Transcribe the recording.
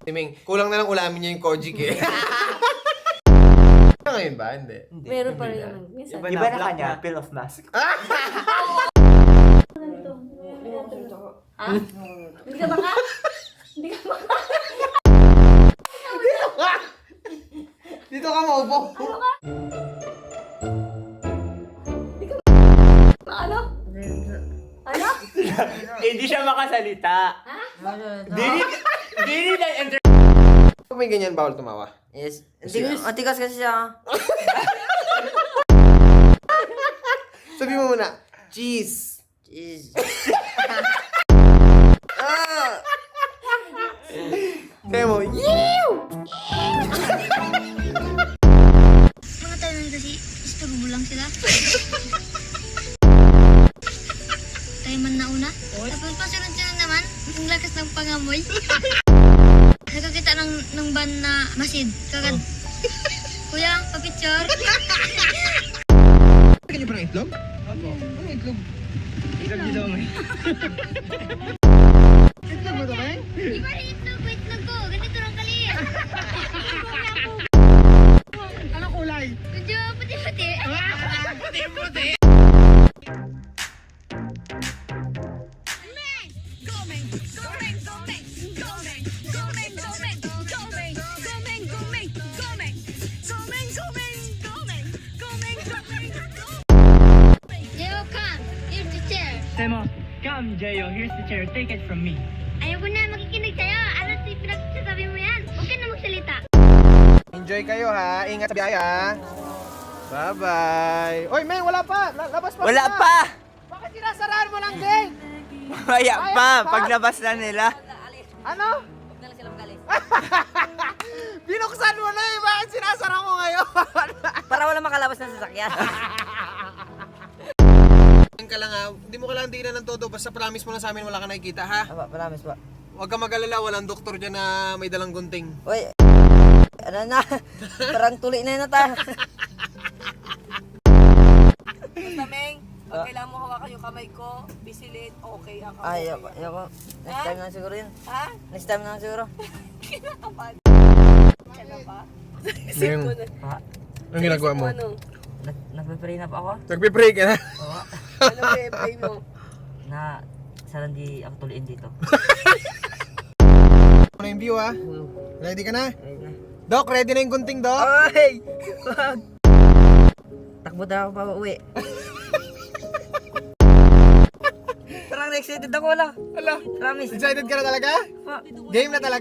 Timing, kulang na lang ulamin niya yung Kojik eh. Ngayon ba? Hindi. Meron pa rin naman. Minsan. Iba na kanya, pill of mask. Ha? Hindi ka baka? Hindi ka baka? Dito ka maupo. Ano? Ano? Hindi siya makasalita. Ha? Dili na enter. Pag may ganyan, bawal tumawa. Yes. Matigas kasi siya. Sabi mo muna, cheese. Jeez. Kaya mo, yeew! Mga tanan kasi, isturbo lang sila. Tayo man nauna. Tapos pasunod-sunod naman, ang lakas ng pangamoy. Nakakita ng van na masid. Kagad. Kuya, papicture. Kanya pa ng itlog? Ano itlog? Itlog dito mo. Itlog ba ito, Meng? Iba rin itlog ko. Ganito lang kaliit. Anong kulay? Medyo puti-puti. Puti-puti! Leo, come. Here's the chair. Semo, come Jayo, here's the chair, take it from me. Ayaw ko na makikinig sa'yo. Ano pinagsasabi mo yan? Huwag ka na magsalita. Enjoy kayo ha. Ingat sa biyahe ha. Bye-bye. Oy, Meng, wala pa. Labas pa. Wala pa! Bakit sinasaraan mo lang gate? Maya pa, paglabas na nila. Ano? Huwag na lang sila magalis. Binuksan mo na eh. Bakit sinasara mo ngayon? Para wala makalabas ng sasakyan. ka lang ha. Hindi mo kailangan diinan ng todo. Basta promise mo lang sa amin wala ka nakikita ha. Aba, promise po. Huwag ka mag-alala. Walang doktor dyan na may dalang gunting. Uy, ano na? Parang tuloy na yun ta. Basta, Meng, pag kailangan mo hawakan yung kamay ko, bisilit, okay ako. Ay, ayoko. Next time na siguro yun. Ha? Next time na siguro. Kinakapan. Kaya pa? Meng, Ah, anong ginagawa mo? Ano? nagpe-pray na po ako. Nagpipray ka na? Oo. Ano pray mo? Na sana hindi ako tuloyin dito. Ano yung view ha? Ready ka na? Ayun na. Doc, ready na yung gunting, Doc? Ay! Wag! Takbo na ako pa uwi. Parang excited ako, wala. Hala, Promise. excited ka na talaga? Ah. Game na talaga?